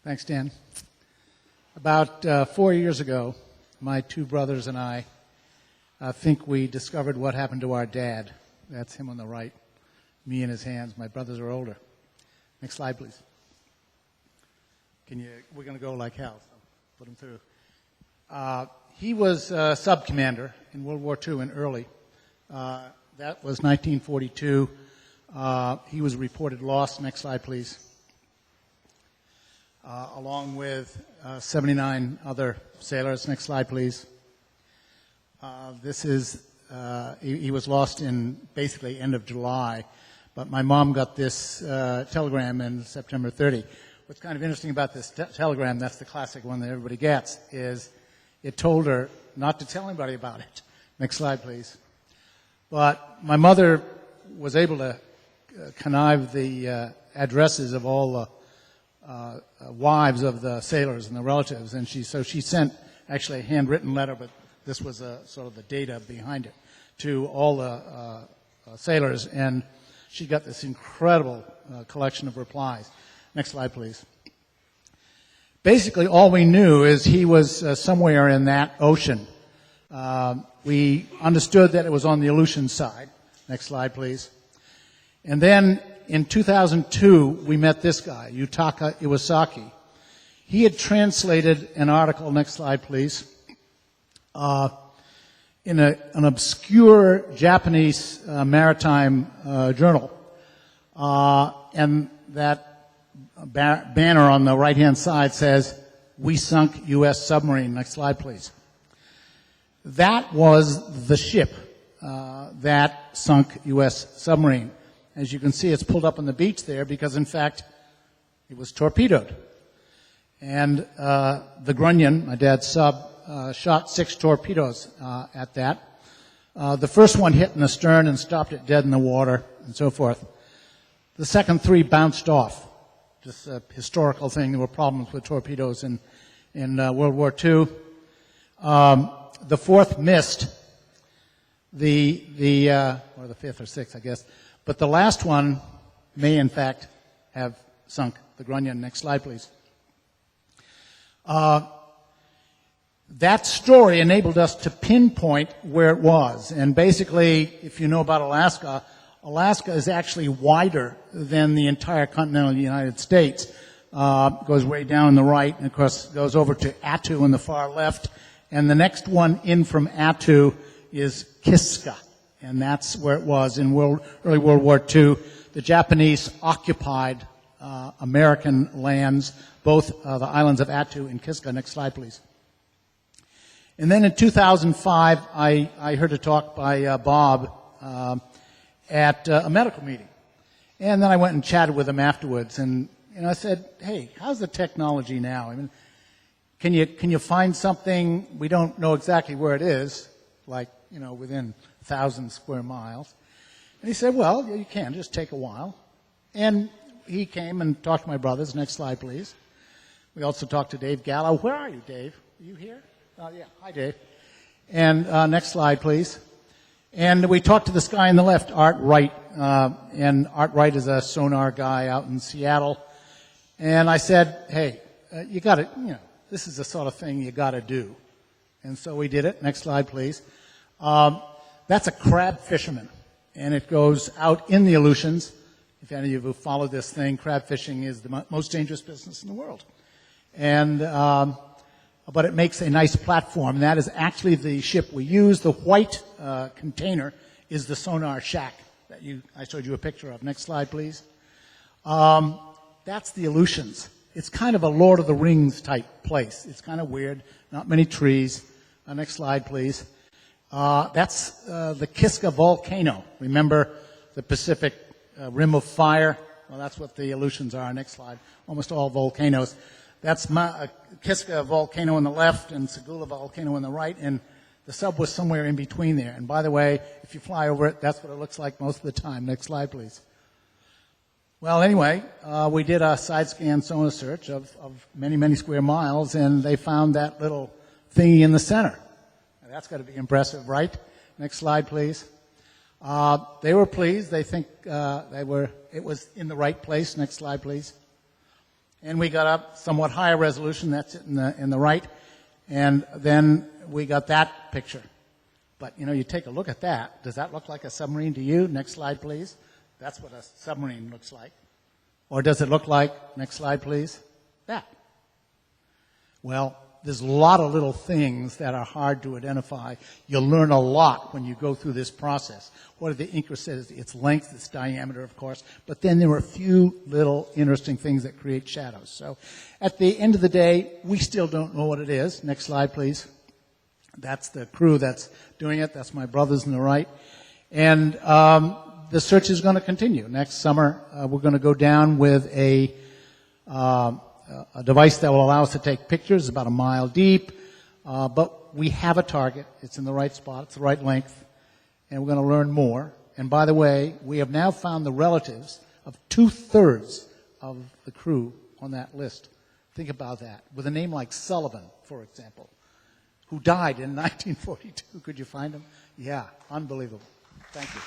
Thanks, Dan. About 4 years ago, my two brothers and I think we discovered what happened to our dad. That's him on the right, me in his hands. My brothers are older. Next slide, please. We're going to go like hell, so put him through. He was a sub-commander in World War II in Early. That was 1942. He was reported lost. Next slide, please. Along with 79 other sailors. Next slide, please. He was lost in basically end of July, but my mom got this telegram in September 30. What's kind of interesting about this telegram, that's the classic one that everybody gets, is it told her not to tell anybody about it. Next slide, please. But my mother was able to connive the addresses of all the wives of the sailors and the relatives, and she sent actually a handwritten letter, but this was sort of the data behind it, to all the sailors, and she got this incredible collection of replies. Next slide, please. Basically, all we knew is he was somewhere in that ocean. We understood that it was on the Aleutian side. Next slide, please. And then in 2002, we met this guy, Yutaka Iwasaki. He had translated an article, next slide, please, in an obscure Japanese maritime journal. And that banner on the right-hand side says, "We sunk U.S. submarine." Next slide, please. That was the ship that sunk U.S. submarine. As you can see, it's pulled up on the beach there because, in fact, it was torpedoed. And the Grunion, my dad's sub, shot 6 torpedoes at that. The first one hit in the stern and stopped it dead in the water and so forth. The second 3 bounced off. Just a historical thing. There were problems with torpedoes in World War II. The fourth missed. Or the fifth or sixth, I guess. But the last one may, in fact, have sunk, the Grunion. Next slide, please. That story enabled us to pinpoint where it was. And basically, if you know about Alaska, Alaska is actually wider than the entire continental United States. Goes way down on the right, and of course goes over to Attu on the far left. And the next one in from Attu is Kiska. And that's where it was in early World War II. The Japanese occupied American lands, both the islands of Attu and Kiska. Next slide, please. And then in 2005, I heard a talk by Bob at a medical meeting. And then I went and chatted with him afterwards. And I said, "Hey, how's the technology now? I mean, can you find something? We don't know exactly where it is, like, within 1,000 square miles." And he said, "Well, you can, just take a while." And he came and talked to my brothers. Next slide, please. We also talked to Dave Gallo. Where are you, Dave? Are you here? Yeah. Hi, Dave. And next slide, please. And we talked to this guy on the left, Art Wright. And Art Wright is a sonar guy out in Seattle. And I said, "Hey, you got to, this is the sort of thing you got to do." And so we did it. Next slide, please. That's a crab fisherman, and it goes out in the Aleutians. If any of you follow this thing, crab fishing is the most dangerous business in the world. And but it makes a nice platform, and that is actually the ship we use. The white container is the sonar shack that I showed you a picture of. Next slide, please. That's the Aleutians. It's kind of a Lord of the Rings type place. It's kind of weird, not many trees. Next slide, please. That's the Kiska volcano. Remember the Pacific Rim of Fire? Well, that's what the Aleutians are. Next slide. Almost all volcanoes. That's Kiska volcano on the left and Segula volcano on the right, and the sub was somewhere in between there. And by the way, if you fly over it, that's what it looks like most of the time. Next slide, please. Well, anyway, we did a side scan sonar search of many, many square miles, and they found that little thingy in the center. That's got to be impressive, right? Next slide, please. They were pleased. They think it was in the right place. Next slide, please. And we got a somewhat higher resolution, that's it in the right. And then we got that picture. But, you take a look at that. Does that look like a submarine to you? Next slide, please. That's what a submarine looks like. Or does it look like, next slide, please, that? Well, there's a lot of little things that are hard to identify. You'll learn a lot when you go through this process. What did the inker say? Its length, its diameter, of course. But then there were a few little interesting things that create shadows. So at the end of the day, we still don't know what it is. Next slide, please. That's the crew that's doing it. That's my brothers on the right. And the search is going to continue. Next summer, we're going to go down with a device that will allow us to take pictures about a mile deep. But we have a target. It's in the right spot. It's the right length. And we're going to learn more. And by the way, we have now found the relatives of 2/3 of the crew on that list. Think about that. With a name like Sullivan, for example, who died in 1942. Could you find him? Yeah, unbelievable. Thank you.